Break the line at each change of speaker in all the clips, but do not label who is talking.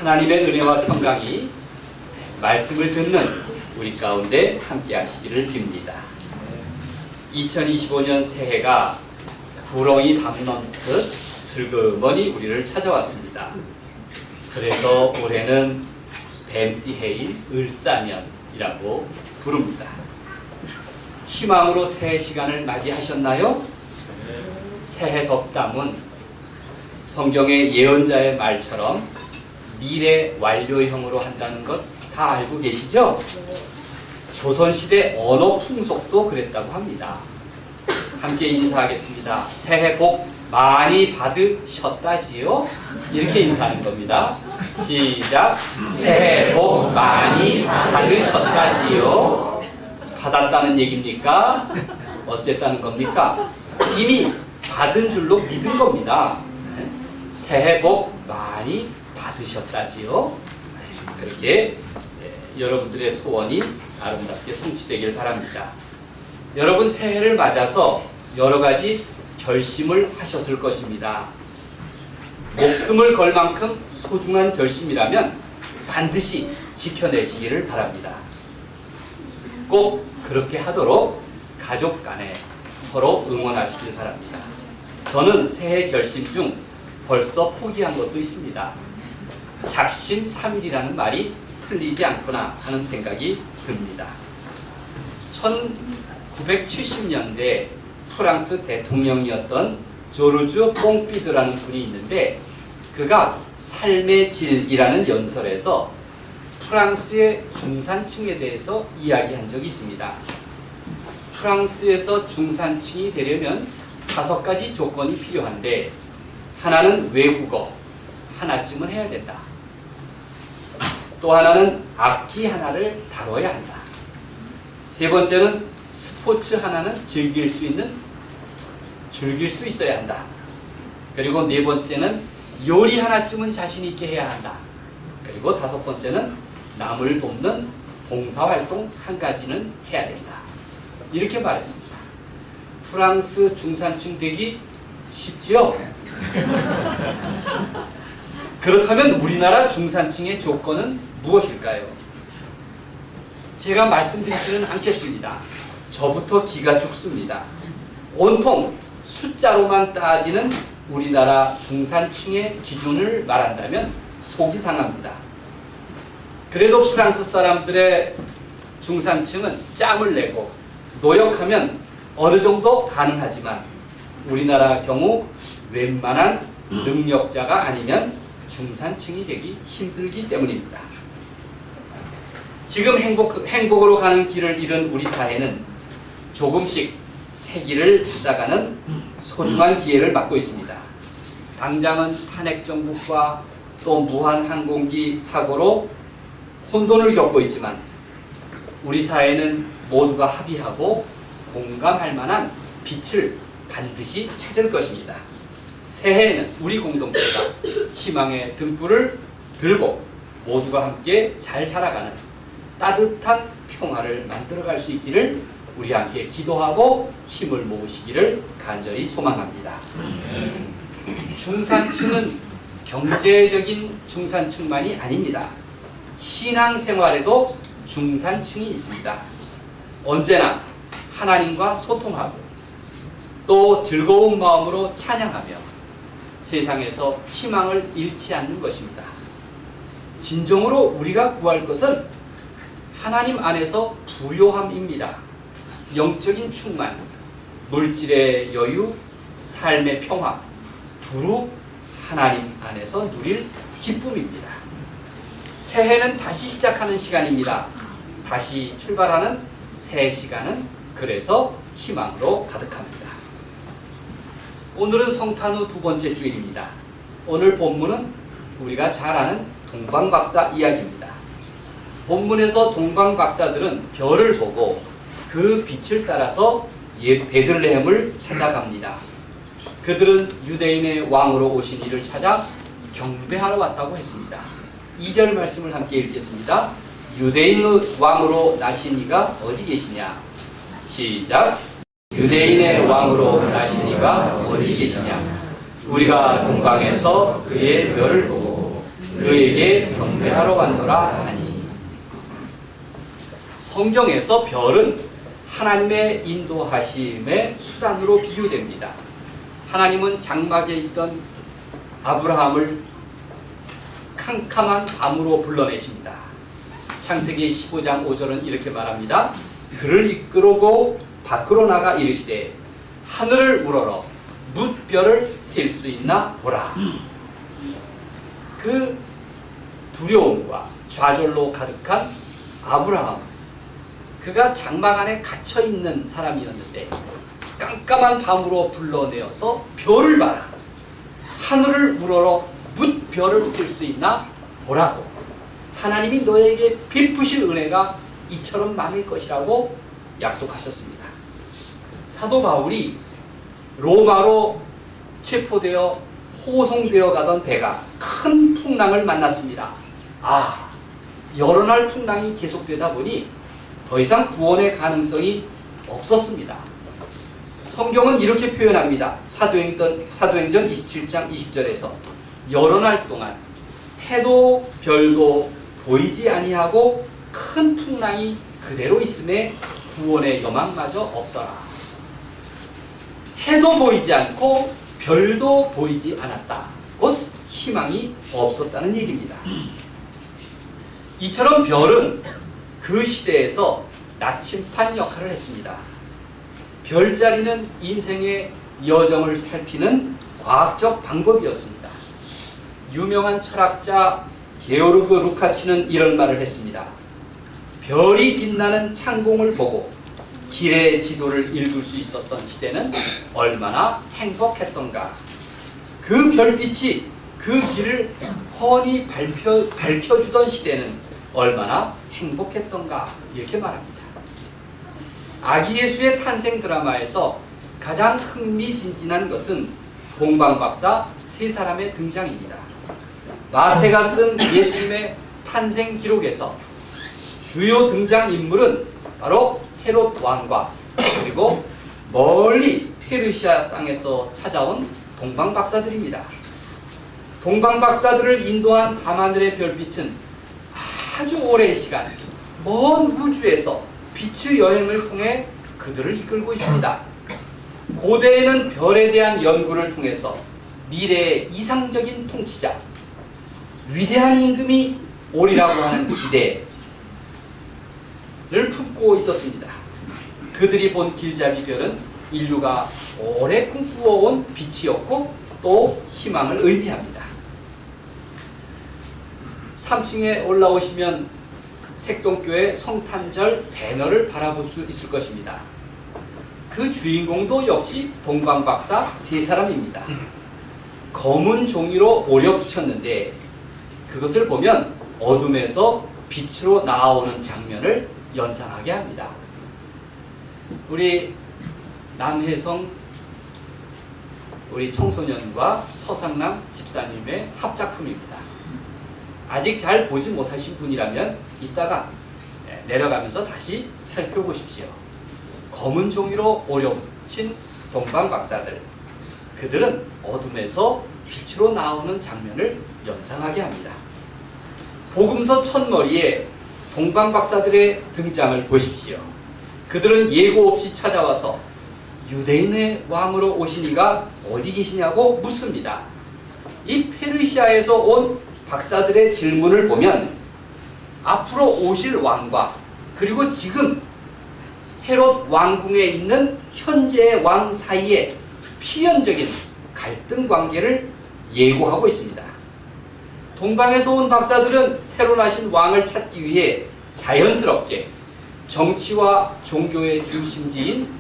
하나님의 은혜와 평강이 말씀을 듣는 우리 가운데 함께 하시기를 빕니다. 2025년 새해가 구렁이 담넘듯 슬그머니 우리를 찾아왔습니다. 그래서 올해는 뱀띠해인 을사년이라고 부릅니다. 희망으로 새해 시간을 맞이하셨나요? 새해 덕담은 성경의 예언자의 말처럼 미래 완료형으로 한다는 것 다 알고 계시죠? 조선시대 언어 풍속도 그랬다고 합니다. 함께 인사하겠습니다. 새해 복 많이 받으셨다지요? 이렇게 인사하는 겁니다. 시작. 새해 복 많이 받으셨다지요? 받았다는 얘기입니까? 어쨌다는 겁니까? 이미 받은 줄로 믿은 겁니다. 새해 복 많이 받으셨다지요? 그렇게 여러분들의 소원이 아름답게 성취되길 바랍니다. 여러분 새해를 맞아서 여러 가지 결심을 하셨을 것입니다. 목숨을 걸 만큼 소중한 결심이라면 반드시 지켜내시기를 바랍니다. 꼭 그렇게 하도록 가족 간에 서로 응원하시길 바랍니다. 저는 새해 결심 중 벌써 포기한 것도 있습니다. 작심삼일이라는 말이 틀리지 않구나 하는 생각이 듭니다. 1970년대 프랑스 대통령이었던 조르주 뽕피드라는 분이 있는데 그가 삶의 질이라는 연설에서 프랑스의 중산층에 대해서 이야기한 적이 있습니다. 프랑스에서 중산층이 되려면 5가지 조건이 필요한데 하나는 외국어 하나쯤은 해야 된다. 또 하나는 악기 하나를 다뤄야 한다. 세 번째는 스포츠 하나는 즐길 수 있어야 한다. 그리고 네 번째는 요리 하나쯤은 자신 있게 해야 한다. 그리고 5번째는 남을 돕는 봉사활동 한 가지는 해야 된다. 이렇게 말했습니다. 프랑스 중산층 되기 쉽지요? 그렇다면 우리나라 중산층의 조건은 무엇일까요? 제가 말씀드리지는 않겠습니다. 저부터 기가 죽습니다. 온통 숫자로만 따지는 우리나라 중산층의 기준을 말한다면 속이 상합니다. 그래도 프랑스 사람들의 중산층은 짬을 내고 노력하면 어느 정도 가능하지만 우리나라 경우 웬만한 능력자가 아니면 중산층이 되기 힘들기 때문입니다. 지금 행복으로 가는 길을 잃은 우리 사회는 조금씩 새 길을 찾아가는 소중한 기회를 맞고 있습니다. 당장은 탄핵 정국과 또 무한 항공기 사고로 혼돈을 겪고 있지만 우리 사회는 모두가 합의하고 공감할 만한 빛을 반드시 찾을 것입니다. 새해에는 우리 공동체가 희망의 등불을 들고 모두가 함께 잘 살아가는 따뜻한 평화를 만들어갈 수 있기를 우리 함께 기도하고 힘을 모으시기를 간절히 소망합니다. 중산층은 경제적인 중산층만이 아닙니다. 신앙생활에도 중산층이 있습니다. 언제나 하나님과 소통하고 또 즐거운 마음으로 찬양하며 세상에서 희망을 잃지 않는 것입니다. 진정으로 우리가 구할 것은 하나님 안에서 부요함입니다. 영적인 충만, 물질의 여유, 삶의 평화, 두루 하나님 안에서 누릴 기쁨입니다. 새해는 다시 시작하는 시간입니다. 다시 출발하는 새 시간은 그래서 희망으로 가득합니다. 오늘은 성탄 후 2번째 주일입니다. 오늘 본문은 우리가 잘 아는 동방박사 이야기입니다. 본문에서 동방박사들은 별을 보고 그 빛을 따라서 베들레헴을 찾아갑니다. 그들은 유대인의 왕으로 오신 이를 찾아 경배하러 왔다고 했습니다. 2절 말씀을 함께 읽겠습니다. 유대인의 왕으로 나신 이가 어디 계시냐? 시작. 유대인의 왕으로 나신 이가 어디 계시냐? 우리가 동방에서 그의 별을 보고 그에게 경배하러 왔노라 하니. 성경에서 별은 하나님의 인도하심의 수단으로 비유됩니다. 하나님은 장막에 있던 아브라함을 캄캄한 밤으로 불러내십니다. 창세기 15장 5절은 이렇게 말합니다. 그를 이끌고 밖으로 나가 이르시되 하늘을 우러러 뭇별을 셀 수 있나 보라. 그 두려움과 좌절로 가득한 아브라함, 그가 장막 안에 갇혀있는 사람이었는데 깜깜한 밤으로 불러내어서 별을 봐라, 하늘을 우러러 뭇별을 셀 수 있나 보라고, 하나님이 너에게 베푸실 은혜가 이처럼 많을 것이라고 약속하셨습니다. 사도 바울이 로마로 체포되어 호송되어 가던 배가 큰 풍랑을 만났습니다. 여러 날 풍랑이 계속되다 보니 더 이상 구원의 가능성이 없었습니다. 성경은 이렇게 표현합니다. 사도행전 27장 20절에서 여러 날 동안 해도 별도 보이지 아니하고 큰 풍랑이 그대로 있음에 구원의 여망마저 없더라. 해도 보이지 않고 별도 보이지 않았다. 곧 희망이 없었다는 얘기입니다. 이처럼 별은 그 시대에서 나침판 역할을 했습니다. 별자리는 인생의 여정을 살피는 과학적 방법이었습니다. 유명한 철학자 게오르그 루카치는 이런 말을 했습니다. 별이 빛나는 창공을 보고 길의 지도를 읽을 수 있었던 시대는 얼마나 행복했던가. 그 별빛이 그 길을 훤히 밝혀주던 시대는 얼마나 행복했던가. 이렇게 말합니다. 아기 예수의 탄생 드라마에서 가장 흥미진진한 것은 동방박사 세 사람의 등장입니다. 마태가 쓴 예수님의 탄생 기록에서 주요 등장인물은 바로 헤롯 왕과 그리고 멀리 페르시아 땅에서 찾아온 동방박사들입니다. 동방박사들을 인도한 밤하늘의 별빛은 아주 오랜 시간 먼 우주에서 빛의 여행을 통해 그들을 이끌고 있습니다. 고대에는 별에 대한 연구를 통해서 미래의 이상적인 통치자, 위대한 임금이 오리라고 하는 기대를 품고 있었습니다. 그들이 본 길잡이 별은 인류가 오래 꿈꾸어온 빛이었고 또 희망을 의미합니다. 3층에 올라오시면 색동교회 성탄절 배너를 바라볼 수 있을 것입니다. 그 주인공도 역시 동방박사 세 사람입니다. 검은 종이로 오려 붙였는데 그것을 보면 어둠에서 빛으로 나아오는 장면을 연상하게 합니다. 우리 남혜성 우리 청소년과 서상남 집사님의 합작품입니다. 아직 잘 보지 못하신 분이라면 이따가 내려가면서 다시 살펴보십시오. 검은 종이로 오려붙인 동방박사들, 그들은 어둠에서 빛으로 나오는 장면을 연상하게 합니다. 복음서 첫머리에 동방박사들의 등장을 보십시오. 그들은 예고 없이 찾아와서 유대인의 왕으로 오신 이가 어디 계시냐고 묻습니다. 이 페르시아에서 온 박사들의 질문을 보면 앞으로 오실 왕과 그리고 지금 헤롯 왕궁에 있는 현재의 왕 사이에 필연적인 갈등 관계를 예고하고 있습니다. 동방에서 온 박사들은 새로 나신 왕을 찾기 위해 자연스럽게 정치와 종교의 중심지인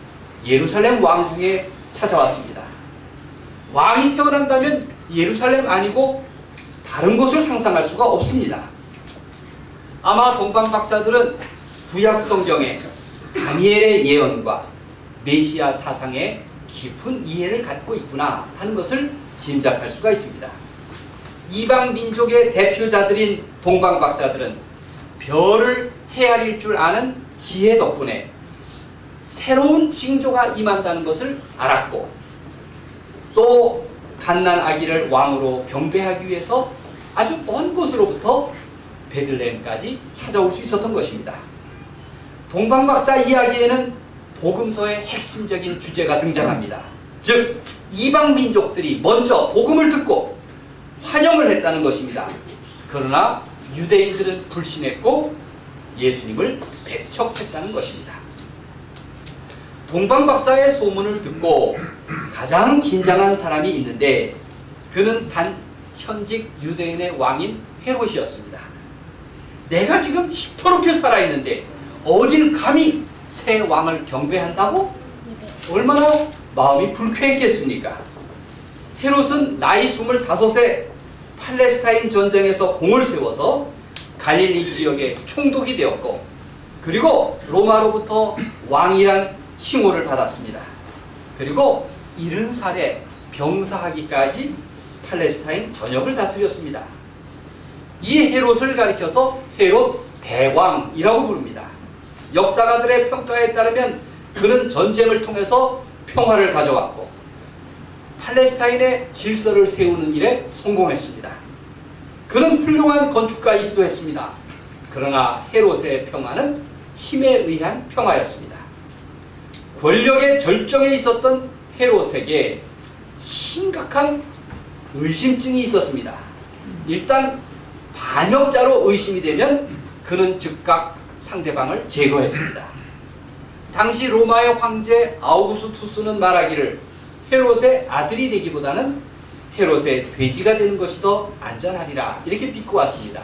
예루살렘 왕궁에 찾아왔습니다. 왕이 태어난다면 예루살렘 아니고 다른 곳을 상상할 수가 없습니다. 아마 동방박사들은 구약 성경의 다니엘의 예언과 메시아 사상에 깊은 이해를 갖고 있구나 하는 것을 짐작할 수가 있습니다. 이방 민족의 대표자들인 동방박사들은 별을 헤아릴 줄 아는 지혜 덕분에 새로운 징조가 임한다는 것을 알았고 또 갓난 아기를 왕으로 경배하기 위해서 아주 먼 곳으로부터 베들레헴까지 찾아올 수 있었던 것입니다. 동방박사 이야기에는 복음서의 핵심적인 주제가 등장합니다. 즉 이방 민족들이 먼저 복음을 듣고 환영을 했다는 것입니다. 그러나 유대인들은 불신했고 예수님을 배척했다는 것입니다. 동방박사의 소문을 듣고 가장 긴장한 사람이 있는데 그는 단 현직 유대인의 왕인 헤롯이었습니다. 내가 지금 시퍼렇게 살아있는데 어딜 감히 새 왕을 경배한다고? 얼마나 마음이 불쾌했겠습니까? 헤롯은 나이 25세 팔레스타인 전쟁에서 공을 세워서 갈릴리 지역의 총독이 되었고 그리고 로마로부터 왕이란 칭호를 받았습니다. 그리고 70살에 병사하기까지 팔레스타인 전역을 다스렸습니다. 이 헤롯을 가리켜서 헤롯 대왕이라고 부릅니다. 역사가들의 평가에 따르면 그는 전쟁을 통해서 평화를 가져왔고 팔레스타인의 질서를 세우는 일에 성공했습니다. 그는 훌륭한 건축가이기도 했습니다. 그러나 헤롯의 평화는 힘에 의한 평화였습니다. 권력의 절정에 있었던 헤롯에게 심각한 의심증이 있었습니다. 일단 반역자로 의심이 되면 그는 즉각 상대방을 제거했습니다. 당시 로마의 황제 아우구스투스는 말하기를 헤롯의 아들이 되기보다는 헤롯의 돼지가 되는 것이 더 안전하리라 이렇게 비꼬았습니다.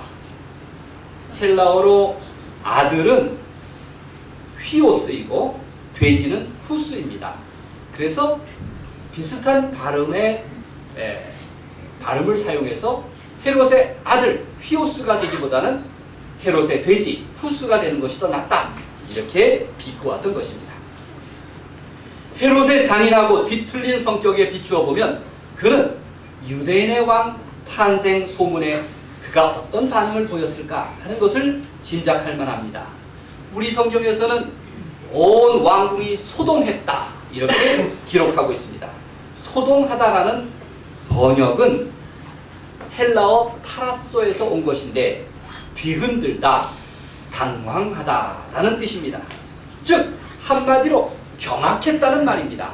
헬라어로 아들은 휘오스이고 돼지는 후스입니다. 그래서 비슷한 발음을 사용해서 헤롯의 아들 휘오스가 되기보다는 헤롯의 돼지 후스가 되는 것이 더 낫다 이렇게 비꼬았던 것입니다. 헤롯의 잔인하고 뒤틀린 성격에 비추어 보면 그는 유대인의 왕 탄생 소문에 그가 어떤 반응을 보였을까 하는 것을 짐작할 만합니다. 우리 성경에서는 온 왕궁이 소동했다 이렇게 기록하고 있습니다. 소동하다라는 번역은 헬라어 타라소에서 온 것인데 뒤흔들다, 당황하다라는 뜻입니다. 즉 한마디로 경악했다는 말입니다.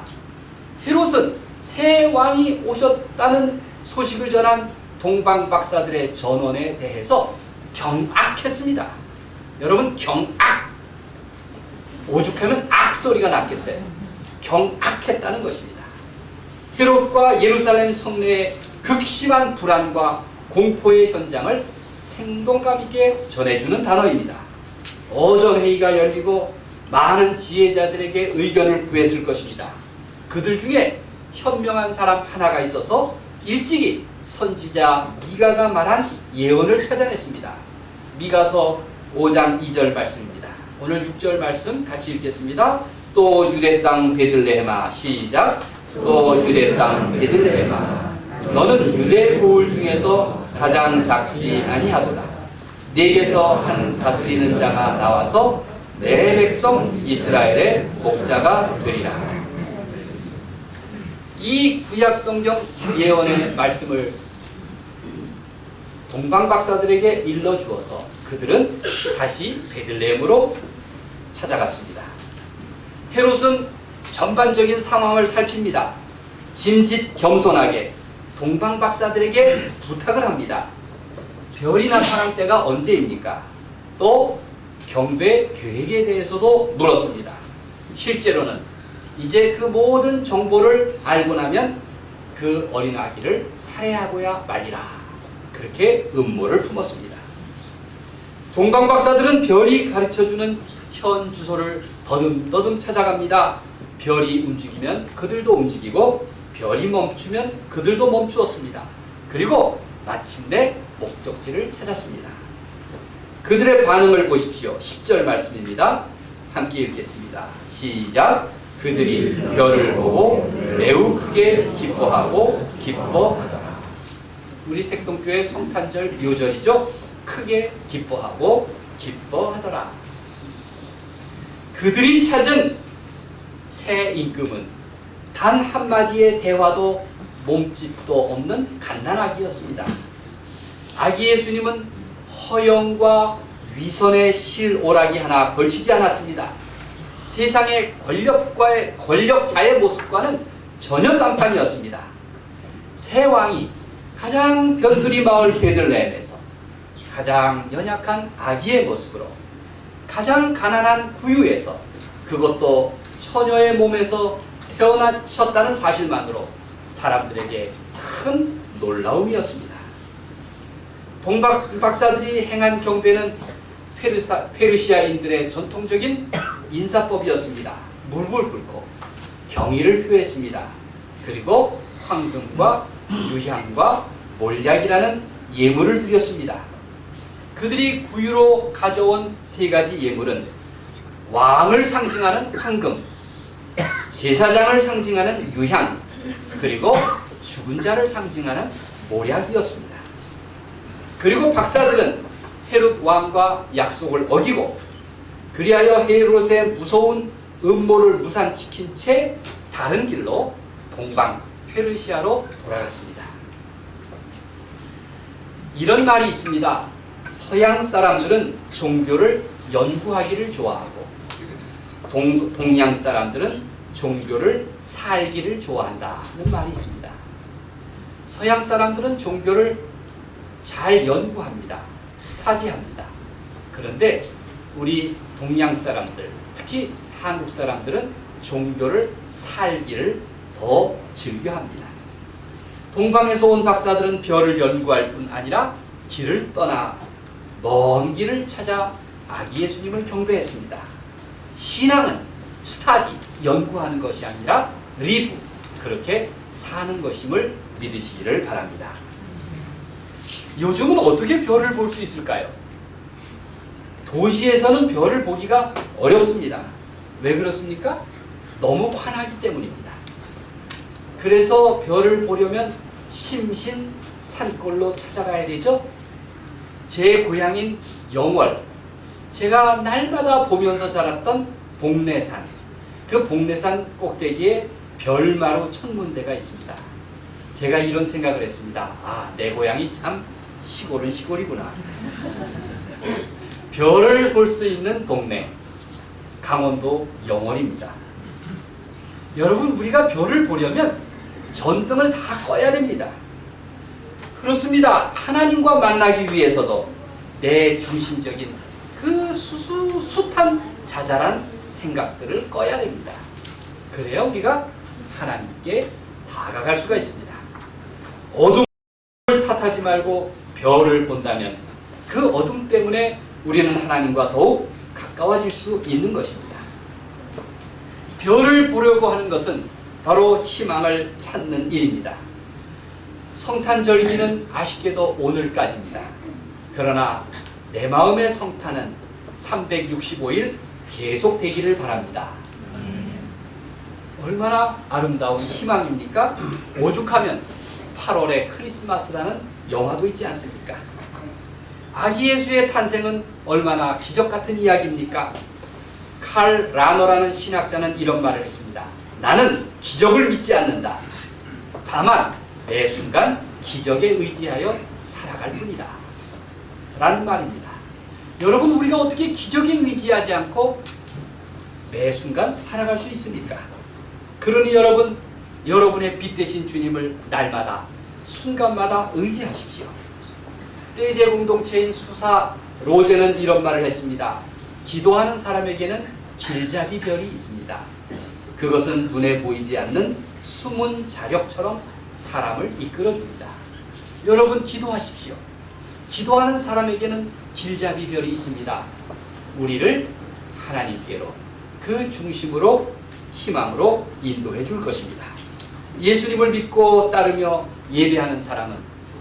헤롯은 새 왕이 오셨다는 소식을 전한 동방박사들의 전원에 대해서 경악했습니다. 여러분 경악, 오죽하면 악 소리가 났겠어요. 경악했다는 것입니다. 헤롯과 예루살렘 성내의 극심한 불안과 공포의 현장을 생동감 있게 전해주는 단어입니다. 어전회의가 열리고 많은 지혜자들에게 의견을 구했을 것입니다. 그들 중에 현명한 사람 하나가 있어서 일찍이 선지자 미가가 말한 예언을 찾아냈습니다. 미가서 5장 2절 말씀입니다. 오늘 6절 말씀 같이 읽겠습니다. 또 유대 땅 베들레헴아 시작. 또 유대 땅 베들레헴아 너는 유대 고을 중에서 가장 작지 아니하도다. 네게서 한 다스리는 자가 나와서 내 백성 이스라엘의 목자가 되리라. 이 구약성경 예언의 말씀을 동방박사들에게 일러주어서 그들은 다시 베들레헴으로 찾아갔습니다. 헤롯은 전반적인 상황을 살핍니다. 짐짓 겸손하게 동방박사들에게 부탁을 합니다. 별이 나타날 때가 언제입니까? 또 경배 계획에 대해서도 물었습니다. 실제로는 이제 그 모든 정보를 알고 나면 그 어린 아기를 살해하고야 말리라. 그렇게 음모를 품었습니다. 동방박사들은 별이 가르쳐주는 현 주소를 더듬더듬 찾아갑니다. 별이 움직이면 그들도 움직이고 별이 멈추면 그들도 멈추었습니다. 그리고 마침내 목적지를 찾았습니다. 그들의 반응을 보십시오. 10절 말씀입니다. 함께 읽겠습니다. 시작. 그들이 별을 보고 매우 크게 기뻐하고 기뻐하더라. 우리 색동교의 성탄절 묘절이죠. 크게 기뻐하고 기뻐하더라. 그들이 찾은 새 임금은 단 한마디의 대화도 몸짓도 없는 갓난아기였습니다. 아기 예수님은 허영과 위선의 실오라기 하나 걸치지 않았습니다. 세상의 권력자의 모습과는 전혀 간판이었습니다. 새 왕이 가장 변두리 마을 베들레헴에서 가장 연약한 아기의 모습으로 가장 가난한 구유에서 그것도 처녀의 몸에서 태어나셨다는 사실만으로 사람들에게 큰 놀라움이었습니다. 동박사들이 행한 경배는 페르시아인들의 전통적인 인사법이었습니다. 무릎을 꿇고 경의를 표했습니다. 그리고 황금과 유향과 몰약이라는 예물을 드렸습니다. 그들이 구유로 가져온 세 가지 예물은 왕을 상징하는 황금, 제사장을 상징하는 유향, 그리고 죽은 자를 상징하는 몰약이었습니다. 그리고 박사들은 헤롯 왕과 약속을 어기고 그리하여 헤롯의 무서운 음모를 무산시킨 채 다른 길로 동방 페르시아로 돌아갔습니다. 이런 말이 있습니다. 서양 사람들은 종교를 연구하기를 좋아하고 동양 사람들은 종교를 살기를 좋아한다는 말이 있습니다. 서양 사람들은 종교를 잘 연구합니다. 스터디합니다. 그런데 우리 동양 사람들, 특히 한국 사람들은 종교를 살기를 더 즐겨합니다. 동방에서 온 박사들은 별을 연구할 뿐 아니라 길을 떠나 먼 길을 찾아 아기 예수님을 경배했습니다. 신앙은 스터디, 연구하는 것이 아니라 리브, 그렇게 사는 것임을 믿으시기를 바랍니다. 요즘은 어떻게 별을 볼 수 있을까요? 도시에서는 별을 보기가 어렵습니다. 왜 그렇습니까? 너무 환하기 때문입니다. 그래서 별을 보려면 심신 산골로 찾아가야 되죠. 제 고향인 영월, 제가 날마다 보면서 자랐던 복례산, 그 복례산 꼭대기에 별마루 천문대가 있습니다. 제가 이런 생각을 했습니다. 아, 내 고향이 참 시골은 시골이구나. 별을 볼 수 있는 동네, 강원도 영월입니다. 여러분, 우리가 별을 보려면 전등을 다 꺼야 됩니다. 그렇습니다. 하나님과 만나기 위해서도 내 중심적인 그 숱한 자잘한 생각들을 꺼야 됩니다. 그래야 우리가 하나님께 다가갈 수가 있습니다. 어둠을 탓하지 말고 별을 본다면 그 어둠 때문에 우리는 하나님과 더욱 가까워질 수 있는 것입니다. 별을 보려고 하는 것은 바로 희망을 찾는 일입니다. 성탄절기는 아쉽게도 오늘까지입니다. 그러나 내 마음의 성탄은 365일 계속되기를 바랍니다. 얼마나 아름다운 희망입니까? 오죽하면 8월의 크리스마스라는 영화도 있지 않습니까? 아기 예수의 탄생은 얼마나 기적 같은 이야기입니까? 칼 라너라는 신학자는 이런 말을 했습니다. 나는 기적을 믿지 않는다. 다만 매 순간 기적에 의지하여 살아갈 뿐이다. 라는 말입니다. 여러분, 우리가 어떻게 기적에 의지하지 않고 매 순간 살아갈 수 있습니까? 그러니 여러분, 여러분의 빛 되신 주님을 날마다 순간마다 의지하십시오. 떼제 공동체인 수사 로제는 이런 말을 했습니다. 기도하는 사람에게는 길잡이 별이 있습니다. 그것은 눈에 보이지 않는 숨은 자력처럼 사람을 이끌어줍니다. 여러분, 기도하십시오. 기도하는 사람에게는 길잡이 별이 있습니다. 우리를 하나님께로, 그 중심으로, 희망으로 인도해 줄 것입니다. 예수님을 믿고 따르며 예배하는 사람은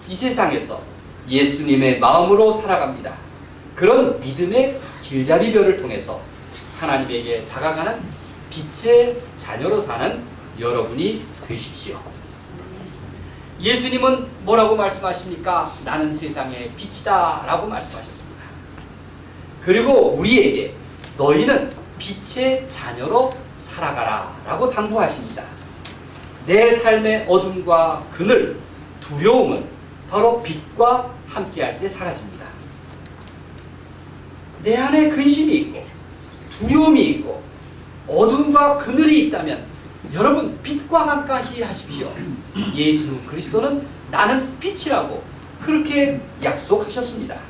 이 세상에서 예수님의 마음으로 살아갑니다. 그런 믿음의 길잡이 별을 통해서 하나님에게 다가가는 빛의 자녀로 사는 여러분이 되십시오. 예수님은 뭐라고 말씀하십니까? 나는 세상의 빛이다 라고 말씀하셨습니다. 그리고 우리에게 너희는 빛의 자녀로 살아가라 라고 당부하십니다. 내 삶의 어둠과 그늘, 두려움은 바로 빛과 함께할 때 사라집니다. 내 안에 근심이 있고 두려움이 있고 어둠과 그늘이 있다면 여러분 빛과 가까이 하십시오. 예수 그리스도는 나는 빛이라고 그렇게 약속하셨습니다.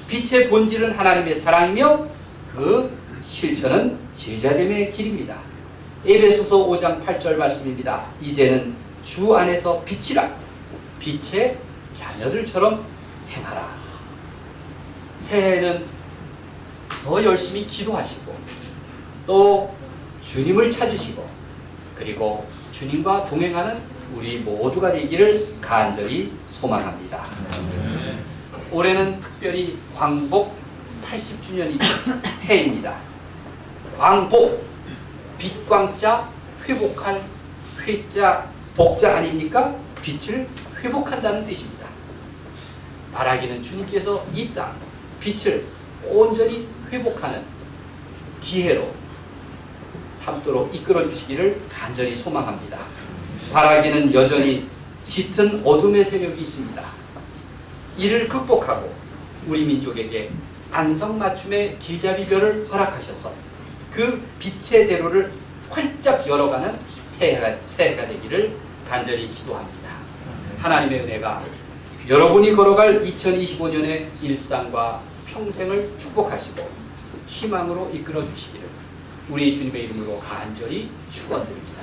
빛의 본질은 하나님의 사랑이며 그 실천은 제자됨의 길입니다. 에베소서 5장 8절 말씀입니다. 이제는 주 안에서 빛이라 빛의 자녀들처럼 행하라. 새해에는 더 열심히 기도하시고 또 주님을 찾으시고 그리고 주님과 동행하는 우리 모두가 되기를 간절히 소망합니다. 올해는 특별히 광복 80주년이 해입니다. 광복, 빛광자, 회복할 회자, 복자 아닙니까? 빛을 회복한다는 뜻입니다. 바라기는 주님께서 이 땅 빛을 온전히 회복하는 기회로 삼도록 이끌어 주시기를 간절히 소망합니다. 바라기는 여전히 짙은 어둠의 세력이 있습니다. 이를 극복하고 우리 민족에게 안성맞춤의 길잡이별을 허락하셔서 그 빛의 대로를 활짝 열어가는 새해가 되기를 간절히 기도합니다. 하나님의 은혜가 여러분이 걸어갈 2025년의 일상과 평생을 축복하시고 희망으로 이끌어 주시기를 우리 주님의 이름으로 간절히 축원드립니다.